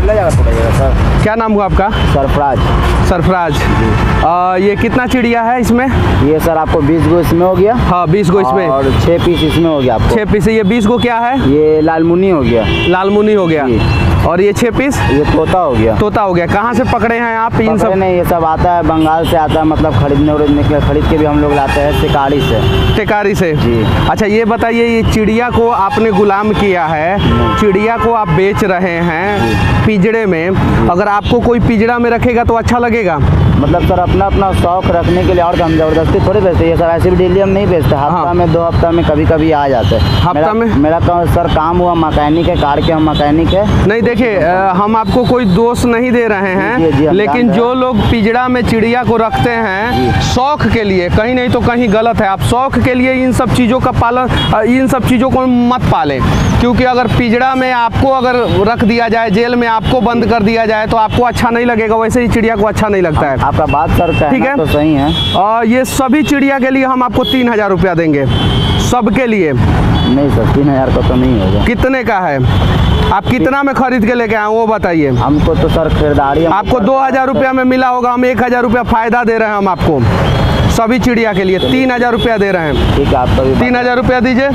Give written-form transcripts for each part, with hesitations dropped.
ले जाएगा सर। क्या नाम हुआ आपका? सरफराज। सरफराज। ये कितना चिड़िया है इसमें? ये सर आपको 20 गो इसमें हो गया। हाँ 20 गो इसमें, और 6 पीस इसमें हो गया आपको। 6 पीस। ये 20 गो क्या है? ये लालमुनी हो गया। लालमुनी हो गया। और ये 6 पीस? ये तोता हो गया। तोता हो गया। कहाँ से पकड़े हैं आप इन सब? नहीं, ये सब आता है बंगाल से आता है, मतलब खरीद के भी हम लोग लाते हैं टिकारी से। टिकारी से जी। अच्छा ये बताइए, ये चिड़िया को आपने गुलाम किया है, चिड़िया को आप बेच रहे हैं पिंजड़े में, अगर आपको कोई पिंजड़ा में रखेगा तो अच्छा लगेगा? मतलब सर अपना अपना शौक रखने के लिए, और हम जबरदस्ती थोड़ी बेचते हैं सर, ऐसे भी डेली हम नहीं बेचते। हफ्ता में 2 हफ्ता में कभी कभी आ जाते हैं। हफ्ता में? मेरा सर काम हुआ मैकेनिक है, कार के हम मैकेनिक है। नहीं देखिए, हम आपको कोई दोष नहीं दे रहे हैं, जी, लेकिन जो लोग पिंजड़ा में चिड़िया को रखते हैं शौक के लिए, कहीं नहीं तो कहीं गलत है। आप शौक के लिए इन सब चीज़ों का पालन, इन सब चीज़ों को मत पालें, क्योंकि अगर पिंजड़ा में आपको अगर रख दिया जाए, जेल में आपको बंद कर दिया जाए तो आपको अच्छा नहीं लगेगा, वैसे ही चिड़िया को अच्छा नहीं लगता है। आपका बात सर ठीक है तो सही है। और ये सभी चिड़िया के लिए हम आपको 3000 रुपया देंगे, सबके लिए। नहीं सर 3000 का तो नहीं होगा। कितने का है? आप कितना में खरीद के लेके आए वो बताइए। हमको तो सर खरीदारी आपको 2000 रुपया में मिला होगा, हम 1000 रुपया फ़ायदा दे रहे हैं हम आपको सभी चिड़िया के लिए। 3000 रुपया दे रहे हैं। ठीक है, आपका भी 3000 रुपया दीजिए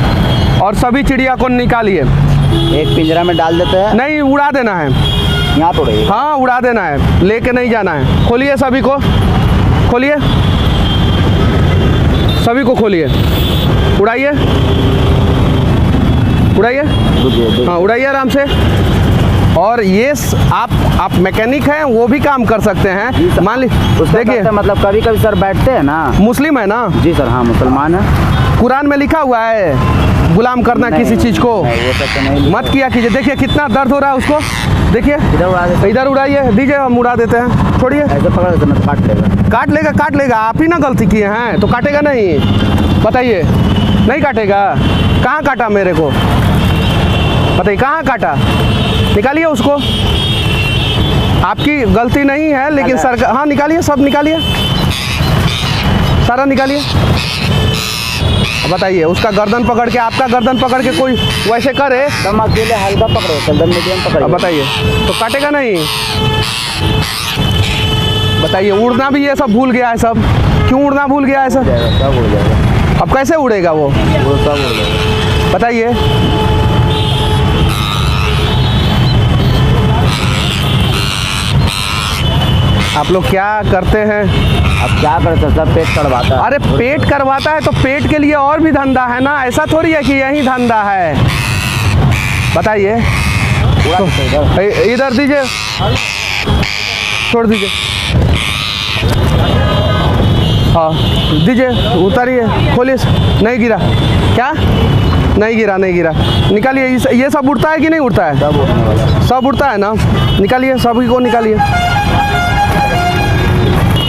और सभी चिड़िया को निकालिए। एक पिंजरा में डाल देते हैं। नहीं, उड़ा देना है। यहाँ तो रही। हाँ उड़ा देना है, लेके नहीं जाना है। खोलिए सभी को, खोलिए सभी को, खोलिए, उड़ाइए उड़ाइए। हाँ उड़ाइए आराम से। और ये आप मैकेनिक हैं, वो भी काम कर सकते हैं। मान लीजिए देखिए, मतलब कभी कभी सर बैठते हैं ना। मुस्लिम है ना? जी सर, हाँ मुसलमान है। कुरान में लिखा हुआ है गुलाम करना किसी चीज़ को मत किया कीजिए। देखिए कितना दर्द हो रहा है उसको, देखिए इधर उड़ाइए, दीजिए हम उड़ा देते हैं। छोड़िए, ऐसे पकड़ देते हैं, काट लेगा। काट लेगा। आप ही ना गलती किए हैं तो काटेगा नहीं? बताइए, नहीं काटेगा? कहाँ काटा मेरे को बताइए, कहाँ काटा? निकालिए उसको, आपकी गलती नहीं है, लेकिन सरकार। हाँ निकालिए, सब निकालिए, सारा निकालिए। बताइए, उसका गर्दन पकड़ के, आपका गर्दन पकड़ के कोई वैसे करे? हम अकेले हल्का पकड़ो, एकदम मीडियम पकड़ो। बताइए, तो काटेगा नहीं? बताइए, उड़ना भी ये सब भूल गया है सब। क्यों उड़ना भूल गया है सब? सब उड़ जाएगा। अब कैसे उड़ेगा वो सब उड़ जाएगा। बताइए। आप लोग क्या करते हैं? अब क्या करते हैं सर, पेट करवाता है। अरे पेट करवाता है तो पेट के लिए और भी धंधा है ना, ऐसा थोड़ी है कि यही धंधा है। बताइए, तो इधर दीजिए, छोड़ दीजिए। हाँ दीजिए, उतारिए, खोलिए। नहीं गिरा क्या? नहीं गिरा, नहीं गिरा। निकालिए। ये सब उड़ता है कि नहीं उड़ता है? सब उड़ने वाला। सब उड़ता है ना? निकालिए, सभी को निकालिए।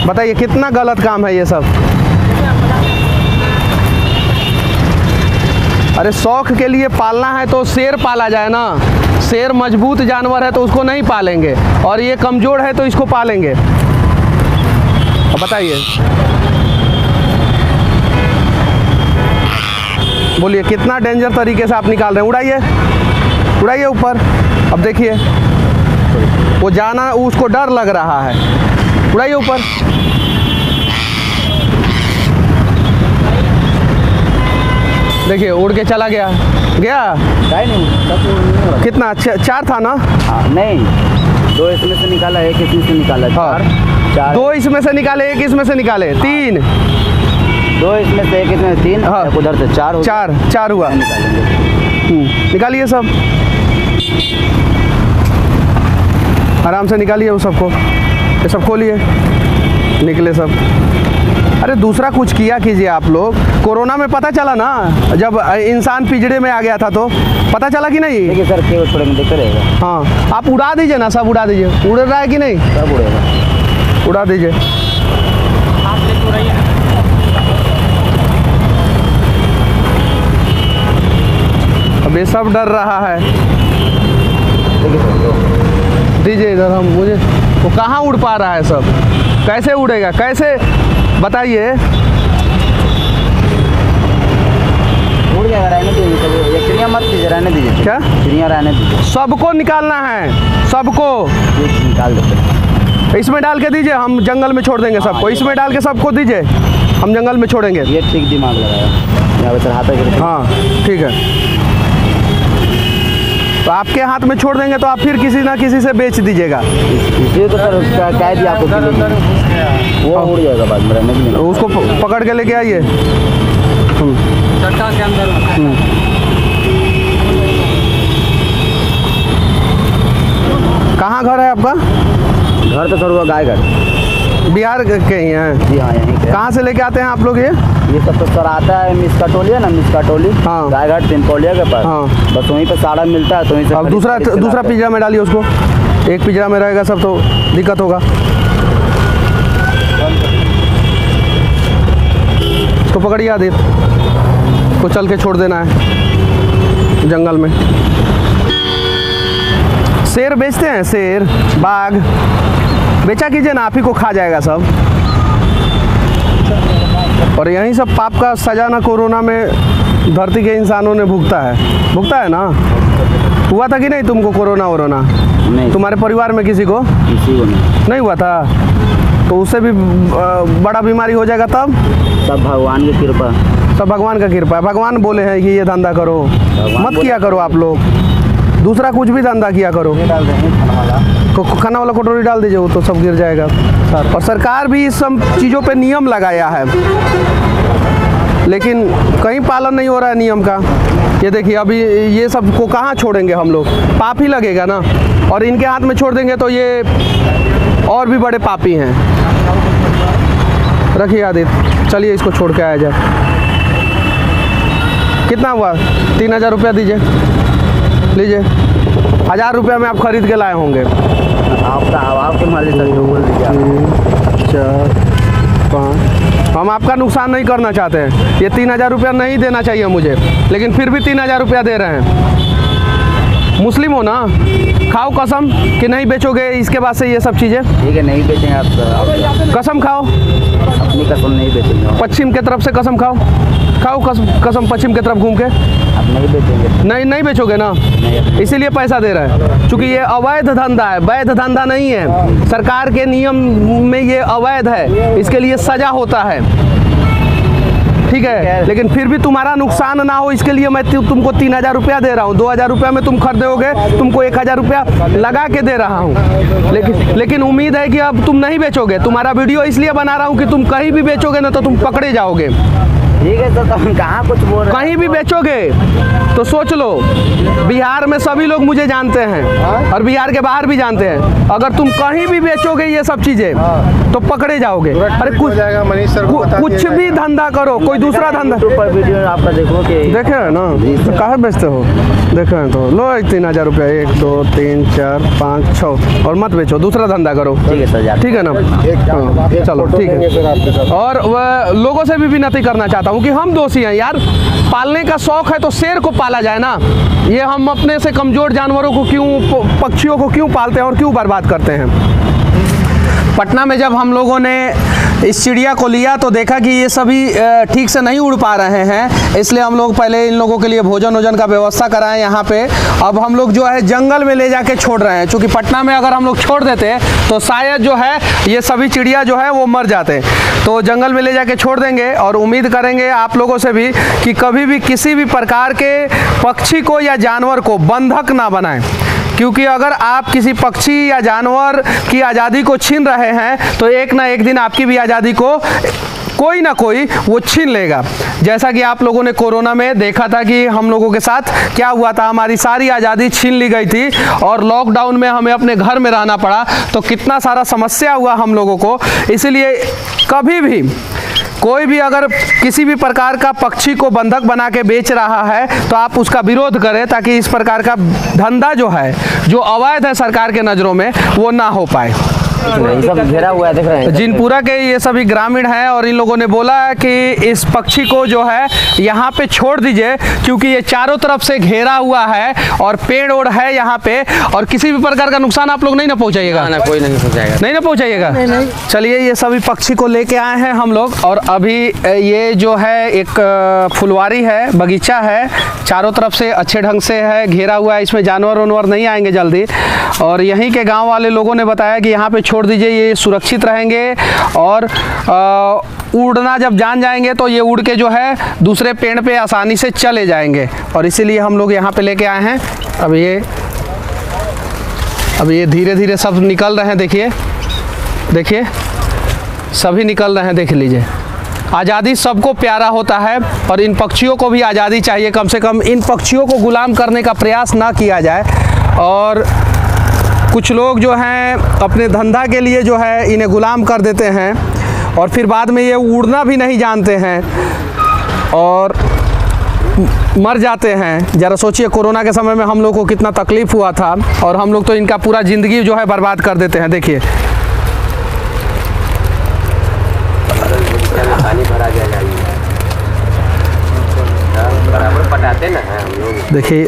बताइए कितना गलत काम है ये सब। अरे शौक के लिए पालना है तो शेर पाला जाए ना। शेर मजबूत जानवर है तो उसको नहीं पालेंगे, और ये कमज़ोर है तो इसको पालेंगे। अब बताइए, बोलिए कितना डेंजर तरीके से आप निकाल रहे हैं। उड़ाइए, उड़ाइए ऊपर। अब देखिए वो जाना, उसको डर लग रहा है। उड़ाइए ऊपर। देखिए उड़ के चला गया। नहीं, कितना अच्छा, 4 था ना? हाँ, नहीं 2 इसमें से निकाला, 1 इसमें से निकाला। हाँ, 4 2 इसमें से निकाले, 1 इसमें से निकाले, 3। 2 इसमें से 1 इसमें से 3। हाँ, उधर से 4 4 हुआ। निकालिए सब, आराम से निकालिए वो सबको। ये सब खोलिए, निकले सब। अरे दूसरा कुछ किया कीजिए आप लोग। कोरोना में पता चला ना, जब इंसान पिंजड़े में आ गया था तो पता चला कि नहीं? देखिए सर, केवल थोड़े में देखते रहेगा। हाँ, आप उड़ा दीजिए ना, सब उड़ा दीजिए। उड़ रहा है कि नहीं? सब उड़ेगा, उड़ा दीजिए। अब ये सब डर रहा है। दीजिए इधर, हम मुझे वो कहाँ उड़ पा रहा है सब? कैसे उड़ेगा? कैसे बताइए? उड़ जाएगा जाएगा, रहने दीजिए, ये चिड़िया मत दीजिए, रहने दीजिए। क्या चिड़िया रहने दीजिए, सबको निकालना है, सबको ये निकाल देते हैं। इसमें डाल के दीजिए, हम जंगल में छोड़ देंगे सबको। इसमें डाल के सबको दीजिए, हम जंगल में छोड़ेंगे। ये ठीक दिमाग लगाया, यहाँ पे चढ़ाता है। हाँ ठीक है, तो आपके हाथ में छोड़ देंगे तो आप फिर किसी ना किसी से बेच दीजिएगा। इसलिए तो सर कह दिया आपको, वो उड़ जाएगा बाद में, रहने दीजिए। उसको पकड़ के लेके आइए। कहाँ घर है आपका? घर तो सर हुआ गाय घर, बिहार के ही हैं? जी हाँ, यहीं के। कहाँ से लेके आते हैं आप लोग ये सब तो सर आता है मिसका टोली है ना, मिसका टोली, हाँ। गाय घाट तिनपौलिया के पास। हाँ। बस वहीं पे सारा मिलता है, तो वहीं से अब दूसरा पिंजरा में डालिए उसको। एक पिंजरा में रहेगा सब तो दिक्कत होगा। इसको पकड़िए आदित्य, को चल के छोड़ देना है जंगल में। शेर बेचते हैं, शेर बाघ बेचा कीजिए ना, आप ही को खा जाएगा सब। और यही सब पाप का सजा ना कोरोना में धरती के इंसानों ने भुगता है ना। हुआ था कि नहीं तुमको कोरोना वोरोना? नहीं, तुम्हारे परिवार में किसी को किसी को नहीं हुआ था? तो उससे भी बड़ा बीमारी हो जाएगा तब। सब भगवान की कृपा, सब भगवान का कृपा है। भगवान बोले हैं कि ये धंधा करो, मत किया करो आप लोग, दूसरा कुछ भी धंधा किया करो। डाल देंगे खाना वाला, खाना वाला कटोरी डाल दीजिए, वो तो सब गिर जाएगा। और सरकार भी इस सब चीज़ों पे नियम लगाया है, लेकिन कहीं पालन नहीं हो रहा है नियम का। ये देखिए अभी ये सब को कहाँ छोड़ेंगे हम लोग, पाप ही लगेगा ना। और इनके हाथ में छोड़ देंगे तो ये और भी बड़े पापी हैं। रखिए आदित्य, चलिए इसको छोड़ के आया जाए। कितना हुआ? 3000 रुपया दीजिए, लीजिए। 1000 रुपया में आप खरीद के लाए होंगे। आपके मर्जी सर, जो बोल दीजिए। 3 4 5, हम आपका नुकसान नहीं करना चाहते हैं। ये 3000 रुपया नहीं देना चाहिए मुझे, लेकिन फिर भी 3000 रुपया दे रहे हैं। मुस्लिम हो ना, खाओ कसम कि नहीं बेचोगे इसके बाद से ये सब चीज़ें। ठीक है, नहीं बेचेंगे आप, कसम खाओ, अपनी कसम नहीं बेचेंगे। पश्चिम के तरफ से कसम खाओ, खाओ कसम पश्चिम की तरफ घूम के। आप नहीं बेचेंगे? नहीं बेचोगे ना, नहीं। इसीलिए पैसा दे रहा है, क्योंकि ये अवैध धंधा है, वैध धंधा नहीं है। सरकार के नियम में ये अवैध है, इसके लिए सजा होता है, ठीक है। लेकिन फिर भी तुम्हारा नुकसान ना हो इसके लिए मैं तुमको 3000 रुपया दे रहा हूँ। 2000 रुपया में तुम खरीदोगे, तुमको 1000 रुपया लगा के दे रहा हूँ। लेकिन उम्मीद है कि अब तुम नहीं बेचोगे। तुम्हारा वीडियो इसलिए बना रहा हूँ कि तुम कहीं भी बेचोगे ना तो तुम पकड़े जाओगे। ठीक है सर, तो कहाँ कुछ बोल रहे हैं? कहीं भी बेचोगे तो सोच लो, बिहार में सभी लोग मुझे जानते हैं और बिहार के बाहर भी जानते हैं। अगर तुम कहीं भी बेचोगे ये सब चीजें तो पकड़े जाओगे। अरे कुछ भी धंधा करो, कोई दूसरा धंधा। वीडियो आपका देखो कि देखे है ना, तो कहाँ बेचते हो? देखे हैं तो लो 3000 रुपया, 1 2 3 4 5 6, और मत बेचो, दूसरा धंधा करो। ठीक है सर, ठीक है ना। हाँ, चलो ठीक है। और वह लोगों से भी विनती करना चाहता हूँ कि हम दोषी हैं यार। पालने का शौक है तो शेर को पाला जाए ना। ये हम अपने से कमज़ोर जानवरों को क्यों, पक्षियों को क्यों पालते हैं और क्यों बर्बाद करते हैं। पटना में जब हम लोगों ने इस चिड़िया को लिया तो देखा कि ये सभी ठीक से नहीं उड़ पा रहे हैं, इसलिए हम लोग पहले इन लोगों के लिए भोजन वोजन का व्यवस्था कराएं यहाँ पे। अब हम लोग जो है जंगल में ले जाके छोड़ रहे हैं, क्योंकि पटना में अगर हम लोग छोड़ देते तो शायद जो है ये सभी चिड़िया जो है वो मर जाते। तो जंगल में ले जाके छोड़ देंगे और उम्मीद करेंगे आप लोगों से भी कि कभी भी किसी भी प्रकार के पक्षी को या जानवर को बंधक ना बनाएं, क्योंकि अगर आप किसी पक्षी या जानवर की आज़ादी को छीन रहे हैं तो एक ना एक दिन आपकी भी आज़ादी को कोई ना कोई वो छीन लेगा। जैसा कि आप लोगों ने कोरोना में देखा था कि हम लोगों के साथ क्या हुआ था, हमारी सारी आज़ादी छीन ली गई थी और लॉकडाउन में हमें अपने घर में रहना पड़ा, तो कितना सारा समस्या हुआ हम लोगों को। इसलिए कभी भी कोई भी अगर किसी भी प्रकार का पक्षी को बंधक बना के बेच रहा है तो आप उसका विरोध करें, ताकि इस प्रकार का धंधा जो है, जो अवैध है सरकार के नज़रों में, वो ना हो पाए। नहीं, सब घेरा हुआ है, दिख रहे हैं। जिनपुरा के ये सभी ग्रामीण हैं और इन लोगों ने बोला है कि इस पक्षी को जो है यहाँ पे छोड़ दीजिए, क्योंकि ये चारों तरफ से घेरा हुआ है और पेड़ ओड़ है यहाँ पे, और किसी भी प्रकार का नुकसान आप लोग नहीं ना पहुँचाइएगा। ना कोई नहीं पहुंचाएगा, नहीं ना पहुँचाइएगा। चलिए, ये सभी पक्षी को लेके आए हैं हम लोग, और अभी ये जो है एक फुलवारी है, बगीचा है, चारों तरफ से अच्छे ढंग से है, घेरा हुआ है, इसमें जानवर वानवर नहीं आएंगे जल्दी। और यहीं के गांव वाले लोगों ने बताया कि यहाँ पे छोड़ दीजिए, ये सुरक्षित रहेंगे, और उड़ना जब जान जाएंगे तो ये उड़ के जो है दूसरे पेड़ पे आसानी से चले जाएंगे, और इसीलिए हम लोग यहाँ पे लेके आए हैं। अब ये धीरे धीरे सब निकल रहे हैं, देखिए देखिए सभी निकल रहे हैं, देख लीजिए। आज़ादी सबको प्यारा होता है, और इन पक्षियों को भी आज़ादी चाहिए। कम से कम इन पक्षियों को गुलाम करने का प्रयास ना किया जाए। और कुछ लोग जो हैं अपने धंधा के लिए जो है इन्हें गुलाम कर देते हैं, और फिर बाद में ये उड़ना भी नहीं जानते हैं और मर जाते हैं। ज़रा सोचिए, कोरोना के समय में हम लोग को कितना तकलीफ़ हुआ था, और हम लोग तो इनका पूरा ज़िंदगी जो है बर्बाद कर देते हैं। देखिए पानी भरा जाएगा, बराबर पटाते ना हम लोग। देखिए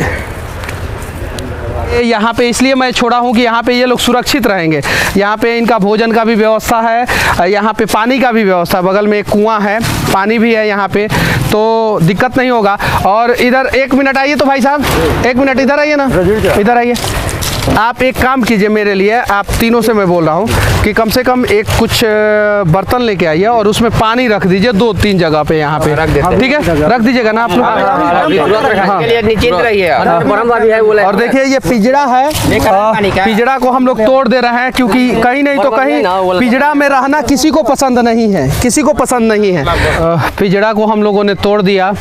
यहाँ पे इसलिए मैं छोड़ा हूँ कि यहाँ पे ये लोग सुरक्षित रहेंगे। यहाँ पे इनका भोजन का भी व्यवस्था है, यहाँ पे पानी का भी व्यवस्था, बगल में एक कुआं है, पानी भी है यहाँ पे, तो दिक्कत नहीं होगा। और इधर 1 मिनट आइए तो भाई साहब, 1 मिनट इधर आइए ना, इधर आइए। आप एक काम कीजिए मेरे लिए, आप तीनों से मैं बोल रहा हूँ कि कम से कम एक कुछ बर्तन लेके आइए, और उसमें पानी रख दीजिए 2-3 जगह पे यहाँ पे, ठीक है? रख दीजिएगा ना आप लोग। और देखिए ये पिंजड़ा है, पिंजड़ा को हम लोग तोड़ दे रहे हैं, क्योंकि कहीं नहीं तो कहीं पिंजड़ा में रहना किसी को पसंद नहीं है, किसी को पसंद नहीं है। पिंजड़ा को हम लोगों ने तोड़ दिया,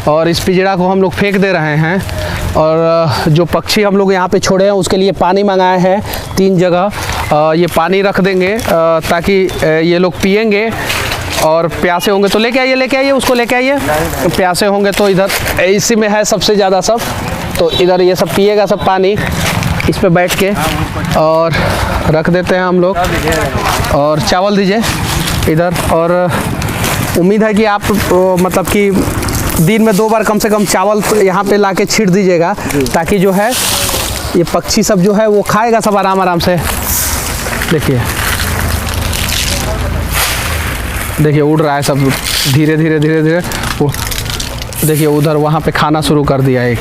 और इस पिंजड़ा को हम लोग फेंक दे रहे हैं। और जो पक्षी हम लोग यहाँ पे छोड़े हैं उसके लिए पानी मंगाए हैं 3 जगह। ये पानी रख देंगे ताकि ये लोग पिएंगे, और प्यासे होंगे तो लेके आइए, उसको लेके आइए। प्यासे होंगे तो इधर इसी में है सबसे ज़्यादा सब, तो इधर ये सब पिएगा सब पानी, इस पे बैठ के। और रख देते हैं हम लोग, और चावल दीजिए इधर। और उम्मीद है कि आप मतलब कि दिन में 2 बार कम से कम चावल यहाँ पे लाके छीट दीजिएगा, ताकि जो है ये पक्षी सब जो है वो खाएगा सब आराम से। देखिए देखिए उड़ रहा है सब, धीरे धीरे वो देखिए उधर वहाँ पे खाना शुरू कर दिया एक।